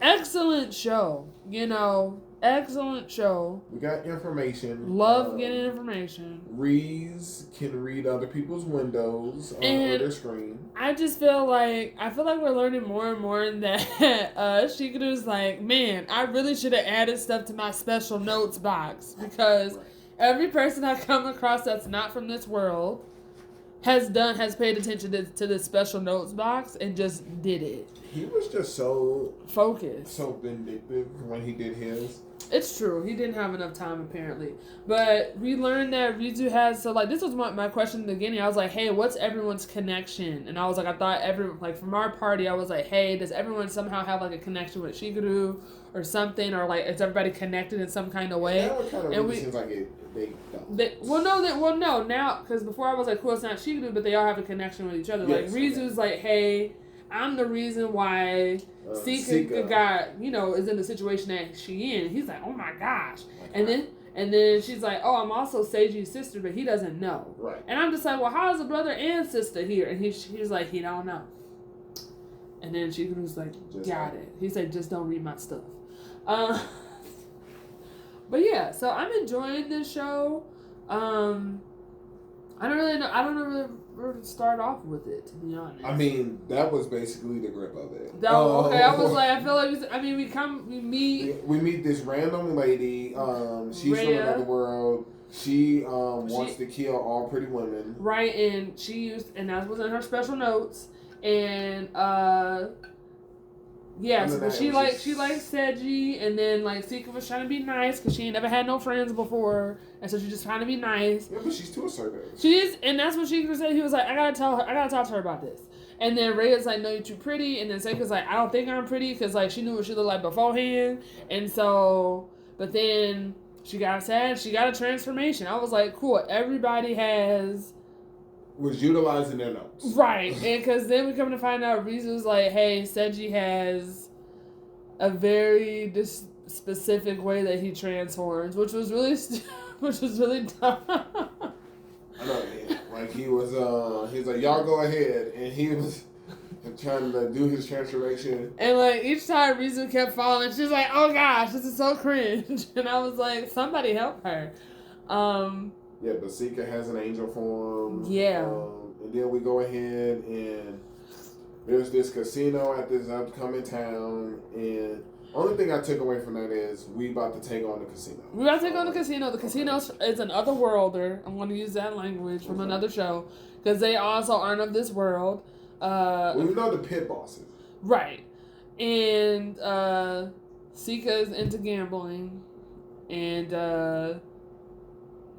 Excellent show. You know, excellent show. We got information. Love getting information. Reese can read other people's windows on their screen. I just feel like we're learning more and more that Shikaru's like, man, I really should have added stuff to my special notes box because every person I come across that's not from this world has paid attention to this special notes box and just did it. He was just so focused, so vindictive when he did his. It's true. He didn't have enough time, apparently. But we learned that Rizu has... So, like, this was my question in the beginning. I was like, hey, what's everyone's connection? And I was like, I thought everyone... Like, from our party, I was like, hey, does everyone somehow have, like, a connection with Shikaru or something? Or, like, is everybody connected in some kind of way? Yeah, it kind of really seems like they don't. No. Now, because before I was like, cool, it's not Shikaru, but they all have a connection with each other. Yes, like, Rizu's like, hey... I'm the reason why Sika got, is in the situation that she in. He's like, oh my gosh. And then she's like, oh, I'm also Seiji's sister, but he doesn't know. Right. And I'm just like, well, how is a brother and sister here? And he's like, he don't know. And then she was like, got it. He said, just don't read my stuff. But yeah, so I'm enjoying this show. I don't know really where to start off with it, to be honest. I mean, that was basically the grip of it. Okay, I was like, I feel like, we meet this random lady, she's from another world. She wants to kill all pretty women. Right, and that was in her special notes, and but she likes Seiji, and then like Sika was trying to be nice because she ain't never had no friends before, and so she's just trying to be nice. Yeah, but she's too assertive. She is, and that's what Shika said. He was like, I gotta talk to her about this. And then Rhea's like, no, you're too pretty, and then Seika's like, I don't think I'm pretty because like she knew what she looked like beforehand, and so, but then she got sad. She got a transformation. I was like, cool. Everybody was utilizing their notes. Right. And because then we come to find out Rizu's like, hey, Seiji has a very specific way that he transforms, which was really dumb. I know, yeah. Like he's like, y'all go ahead, and he was trying to do his transformation. And like each time Rizu kept falling, she's like, oh gosh, this is so cringe. And I was like, somebody help her. Yeah, but Sika has an angel form. Yeah. And then we go ahead and there's this casino at this upcoming town, and only thing I took away from that is we about to take on the casino. We about to take on the casino. The casino is an otherworlder. I'm going to use that language from another show because they also aren't of this world. Well, you know the pit bosses. Right. And Sika's into gambling, and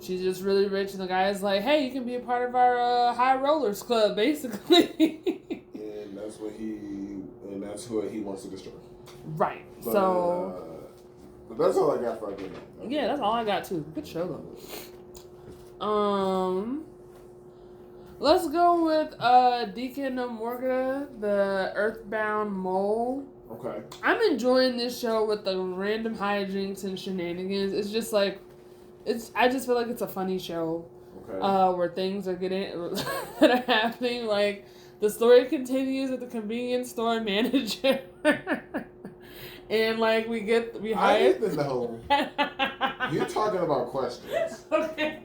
she's just really rich, and the guy's like, hey, you can be a part of our high rollers club, basically. And that's who he wants to destroy. Right. But that's all I got for you. Yeah, that's all I got too. Good show though. Let's go with Deacon no Morga, the Earthbound Mole. Okay. I'm enjoying this show with the random hijinks and shenanigans. It's just like I just feel like it's a funny show. Okay. Where things are that are happening. Like the story continues with the convenience store manager, and like we hire. I need to know. You're talking about questions. Okay.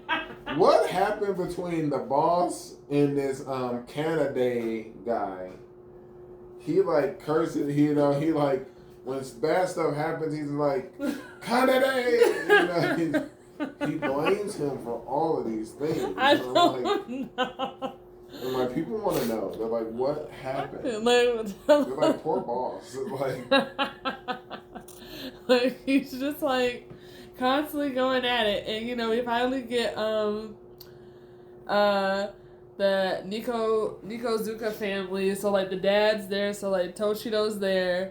What happened between the boss and this Canada guy? He like curses. He like when bad stuff happens, he's like Canada. He blames him for all of these things. I don't know. And like people want to know. They're like, what happened? They're like, poor boss. Like he's just like constantly going at it, and we finally get the Nikozuka family. So like the dad's there, so like Toshido's there.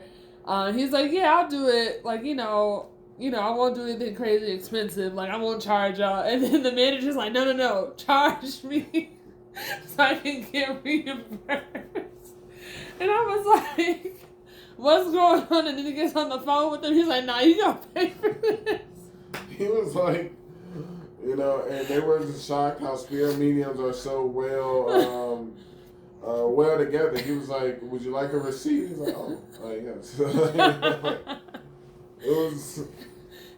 He's like, yeah, I'll do it. Like I won't do anything crazy expensive. Like, I won't charge y'all. And then the manager's like, no, charge me so I can get reimbursed. And I was like, what's going on? And then he gets on the phone with him. He's like, nah, you gotta pay for this. He was like, you know, and they were just shocked how spirit mediums are so well together. He was like, "Would you like a receipt?" He's like, "Oh, yes." It was.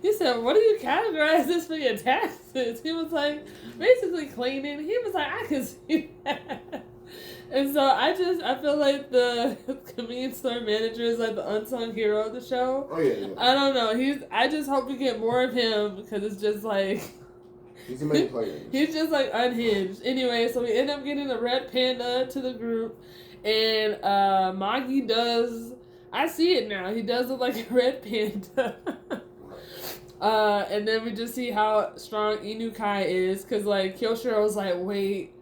He said, "What do you categorize this for your taxes?" He was like, basically cleaning. He was like, "I can see that." And so I feel like the convenience store manager is like the unsung hero of the show. Oh yeah. I don't know. I just hope we get more of him because it's just like. He's a main player. He's just like unhinged. Anyway, so we end up getting a red panda to the group, and Magi does. I see it now. He does look like a red panda. And then we just see how strong Inukai is, because like Kyoshiro was like, wait.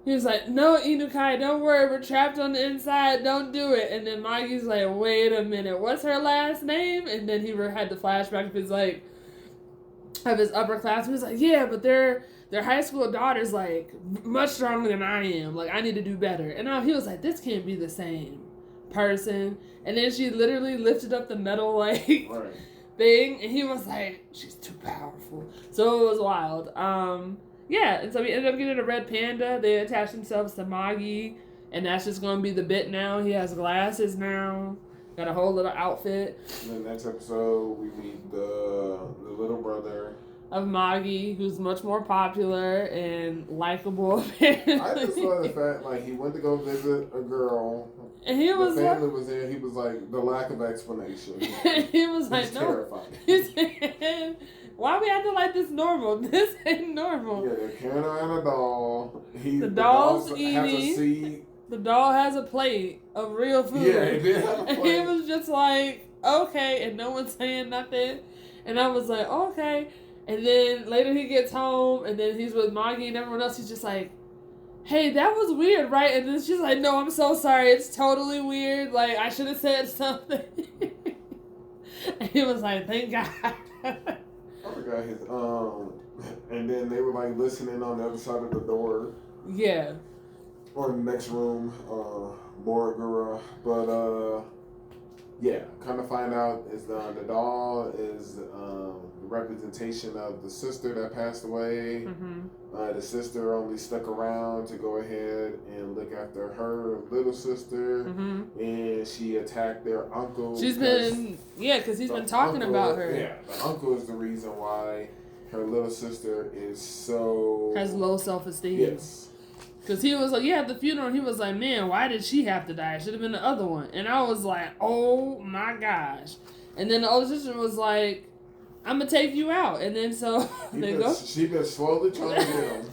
He was like, "No, Inukai, don't worry, we're trapped on the inside, don't do it." And then Magi's like, "Wait a minute, what's her last name?" And then he had the flashback of his like, of his upperclassmen. He was like, "Yeah, but their high school daughter's like much stronger than I am. Like I need to do better." And now he was like, "This can't be the same person." And then she literally lifted up the metal like thing, and he was like, "She's too powerful." So it was wild. Yeah, and so we ended up getting a red panda. They attached themselves to Magi, and that's just going to be the bit now. He has glasses now. Got a whole little outfit. In the next episode, we meet the little brother of Magi, who's much more popular and likable. Apparently. I just love the fact, like, he went to go visit a girl. And he was the family was there. He was like, the lack of explanation. He was like, no. Terrifying. He said, why we acting like this normal? This ain't normal. Yeah, they're carrying around a doll. The doll's eating. Has a seat. The doll has a plate of real food. Yeah, it did have a plate. And he was just like, okay, and no one's saying nothing. And I was like, okay. And then later he gets home, and then he's with Magi and everyone else. He's just like, hey, that was weird, right? And then she's like, no, I'm so sorry. It's totally weird. Like, I should have said something. And he was like, thank God. I forgot his, and then they were like listening on the other side of the door. Yeah. Or the next room, Boragura. But, yeah, kind of find out is the doll is the representation of the sister that passed away. Mm-hmm. The sister only stuck around to go ahead and look after her little sister, mm-hmm. and she attacked their uncle. She's been, because he's been talking about her. Yeah, the uncle is the reason why her little sister has low self-esteem. Yes. Because he was like, at the funeral, he was like, man, why did she have to die? It should have been the other one. And I was like, oh my gosh. And then the older sister was like, I'm going to take you out. And then so she been slowly trying to get him.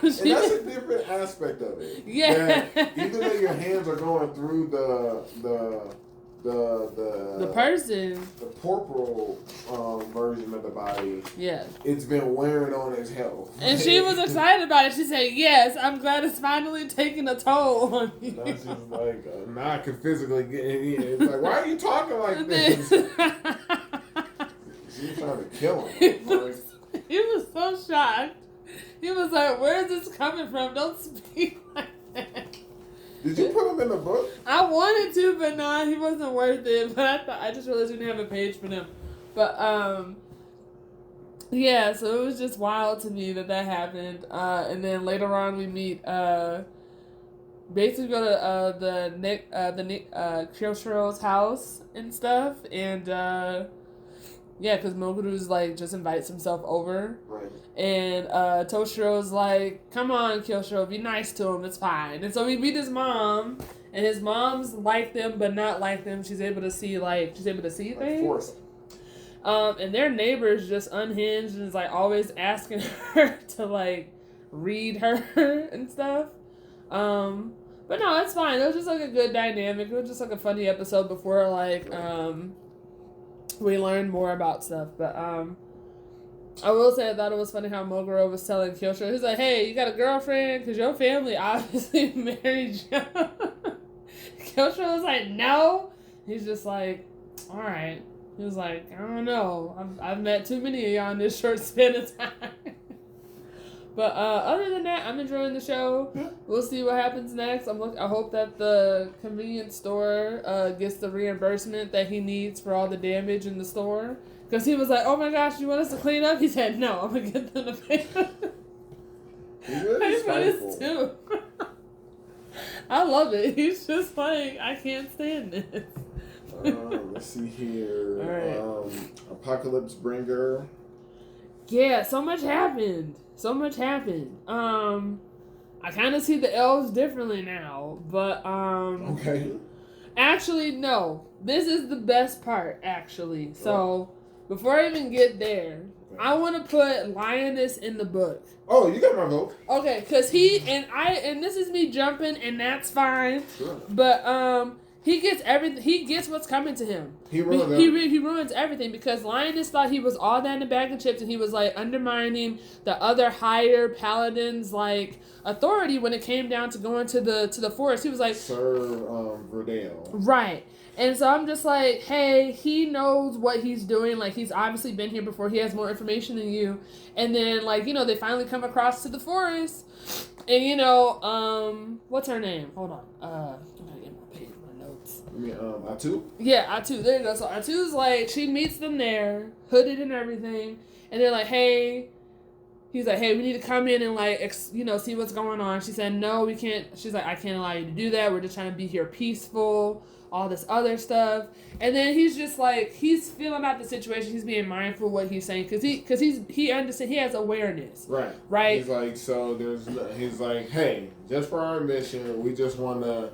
And that's a different aspect of it. Yeah. That even though your hands are going through the person, the corporal version of the body, it's been wearing on his health. And she was excited about it. She said, yes, I'm glad it's finally taking a toll on me. Now she's like, now I can physically get in. It's like, why are you talking like this? She's trying to kill him. He was so shocked. He was like, where is this coming from? Don't speak like that. Did you put him in the book? I wanted to, but nah, he wasn't worth it. But I just realized we didn't have a page for him. But so it was just wild to me that happened. And then later on we meet basically go to the Kyoshiro's house and stuff, and because Moguru's like just invites himself over. Right. And Toshiro's like, come on, Kyoshiro, be nice to him, it's fine. And so we meet his mom, and his mom's like them, but not like them. She's able to see things. Force. And their neighbor's just unhinged and is like always asking her to like read her and stuff. But no, it's fine. It was just like a good dynamic. It was just like a funny episode before like we learned more about stuff. But I will say I thought it was funny how Moguro was telling Kyoshiro, he's like, hey, you got a girlfriend? Because your family obviously married you. Kyoshiro was like, no. He's just like, all right. He was like, I don't know. I've met too many of y'all in this short span of time. But other than that, I'm enjoying the show. Yeah. We'll see what happens next. I hope that the convenience store gets the reimbursement that he needs for all the damage in the store. Because he was like, "Oh my gosh, you want us to clean up?" He said, "No, I'm gonna get them to pay." He's really spiteful too. I love it. He's just like, I can't stand this. Let's see here. All right. Apocalypse Bringer. Yeah, so much happened. I kind of see the elves differently now, but Okay. Actually, no. This is the best part, actually. So, before I even get there, I want to put Lioness in the book. Oh, you got my vote. Okay, because and this is me jumping, and that's fine. Sure. But, he gets everything. He gets what's coming to him. He ruins everything because Lioness thought he was all that in a bag of chips, and he was like undermining the other higher paladins' like authority when it came down to going to the forest. He was like Sir Verdale. Right. And so I'm just like, hey, he knows what he's doing. Like, he's obviously been here before. He has more information than you. And then, like, they finally come across to the forest. And, what's her name? Hold on. I gotta get my notes. You mean, Atou? Yeah, Atou. There you go. So Atou's like, she meets them there, hooded and everything. And they're like, hey. He's like, hey, we need to come in and, like, see what's going on. She said, no, we can't. She's like, I can't allow you to do that. We're just trying to be here peaceful. All this other stuff. And then he's just like, he's feeling out the situation. He's being mindful of what he's saying because he understands, he has awareness. Right. He's like, hey, just for our mission, we just want to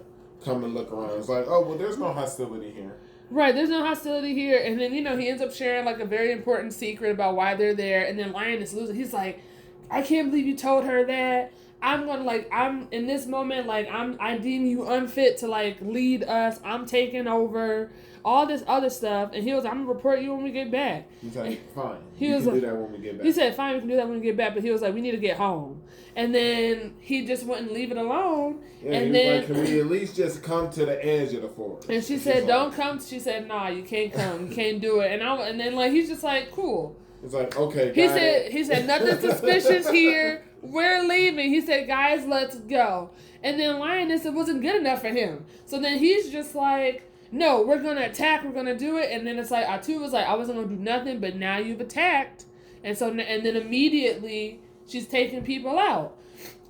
come and look around. It's like, oh, well, there's no hostility here. Right, there's no hostility here. And then, he ends up sharing like a very important secret about why they're there. And then Lioness loses. He's like, I can't believe you told her that. I'm in this moment, like, I deem you unfit to, like, lead us. I'm taking over, all this other stuff. And he was like, I'm going to report you when we get back. He's like, fine. We can do that when we get back. He said, fine, we can do that when we get back. But he was like, we need to get home. And then he just wouldn't leave it alone. Yeah, and then, like, can we at least just come to the edge of the forest? And she said, don't come. She said, nah, you can't come. You can't do it. And then, like, he's just like, cool. It's like, okay, He said, nothing suspicious here. We're leaving. He said, guys, let's go. And then Lioness, it wasn't good enough for him. So then he's just like, no, we're going to attack. We're going to do it. And then it's like, Atou was like, I wasn't going to do nothing, but now you've attacked. And then immediately she's taking people out.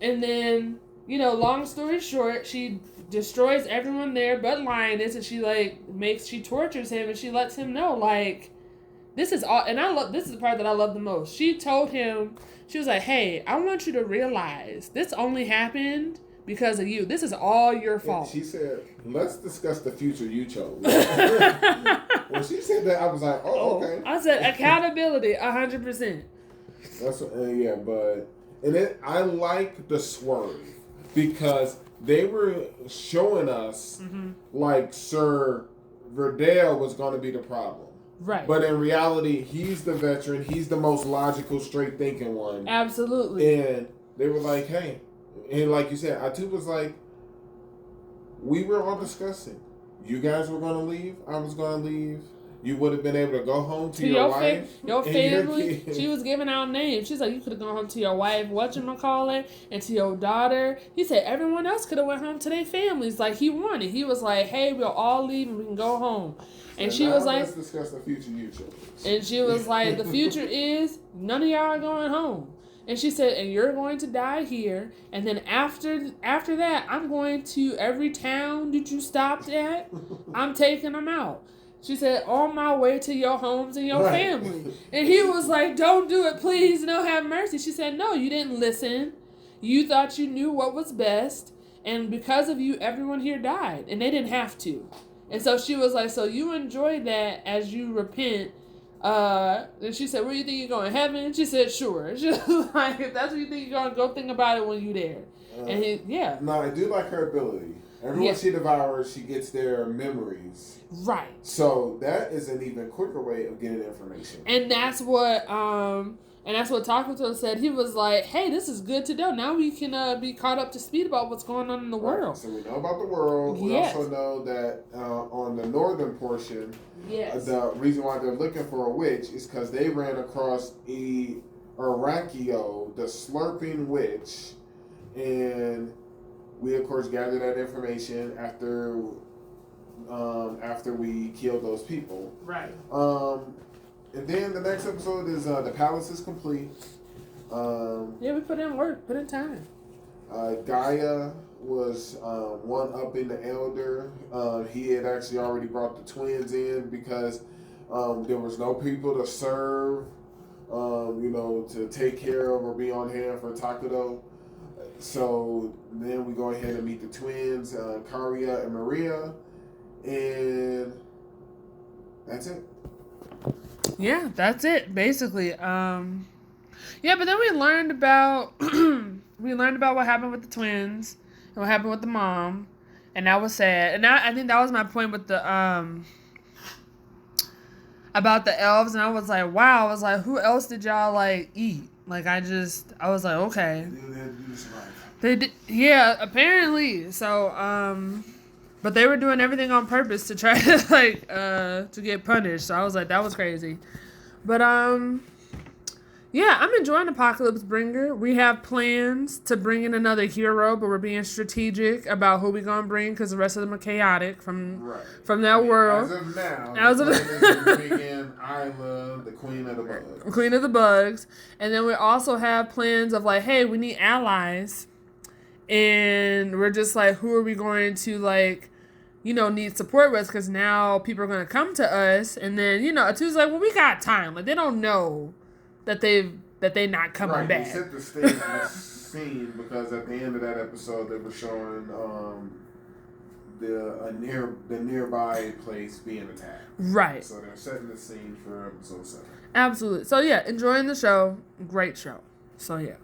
And then, long story short, she destroys everyone there but Lioness. And she tortures him and she lets him know, like, this is all, and this is the part that I love the most. She told him, she was like, hey, I want you to realize this only happened because of you. This is all your fault. She said, let's discuss the future you chose. When she said that, I was like, oh, okay. I said, accountability, 100%. That's I like the swerve because they were showing us like Sir Verdale was going to be the problem. Right. But in reality, he's the veteran. He's the most logical, straight-thinking one. Absolutely. And they were like, hey. And like you said, Atou was like, we were all discussing. You guys were going to leave. I was going to leave. You would have been able to go home to your wife. Your family. She was giving out names. She's like, you could have gone home to your wife, whatchamacallit, and to your daughter. He said everyone else could have went home to their families like he wanted. He was like, hey, we'll all leave and we can go home. And she was like, let's discuss the future you chose. And she was like, the future is none of y'all are going home. And she said, and you're going to die here. And then after that, I'm going to every town that you stopped at. I'm taking them out. She said, on my way to your homes and your family. And he was like, don't do it, please. No, have mercy. She said, no, you didn't listen. You thought you knew what was best. And because of you, everyone here died. And they didn't have to. And so she was like, so you enjoy that as you repent. And she said, where do you think you're going? Heaven? She said, sure. She was like, if that's what you think you're going, go think about it when you're there. And No, I do like her ability. Everyone she devours, she gets their memories. Right. So that is an even quicker way of getting information. And that's what Takuto said. He was like, hey, this is good to know. Now we can be caught up to speed about what's going on in the world. So we know about the world. We also know that on the northern portion, the reason why they're looking for a witch is because they ran across Arakio, the Slurping Witch, and we of course gather that information after we kill those people. Right. And then the next episode is the palace is complete. Yeah, we put in work, put in time. Gaia was one-upping the elder. He had actually already brought the twins in because there was no people to serve, to take care of or be on hand for Takudo. So then we go ahead and meet the twins, Karia and Maria, and that's it. Yeah, that's it, basically. Yeah, but then we learned about what happened with the twins and what happened with the mom, and that was sad. And I think that was my point with the about the elves, and I was like, wow. I was like, who else did y'all like eat? Like I was like, okay. They did, yeah, apparently. So but they were doing everything on purpose to try to to get punished. So I was like, that was crazy. But yeah, I'm enjoying Apocalypse Bringer. We have plans to bring in another hero, but we're being strategic about who we're gonna bring because the rest of them are chaotic from that world. As of now, bring in Isla, the Queen of the Bugs. Queen of the Bugs, and then we also have plans of like, hey, we need allies, and we're just like, who are we going to need support with? Because now people are gonna come to us, and then Atou's like, well, we got time. Like they don't know that they not coming back. They set the stage in the scene because at the end of that episode they were showing the nearby place being attacked. Right. So they're setting the scene for episode 7. Absolutely. So yeah, enjoying the show. Great show. So yeah.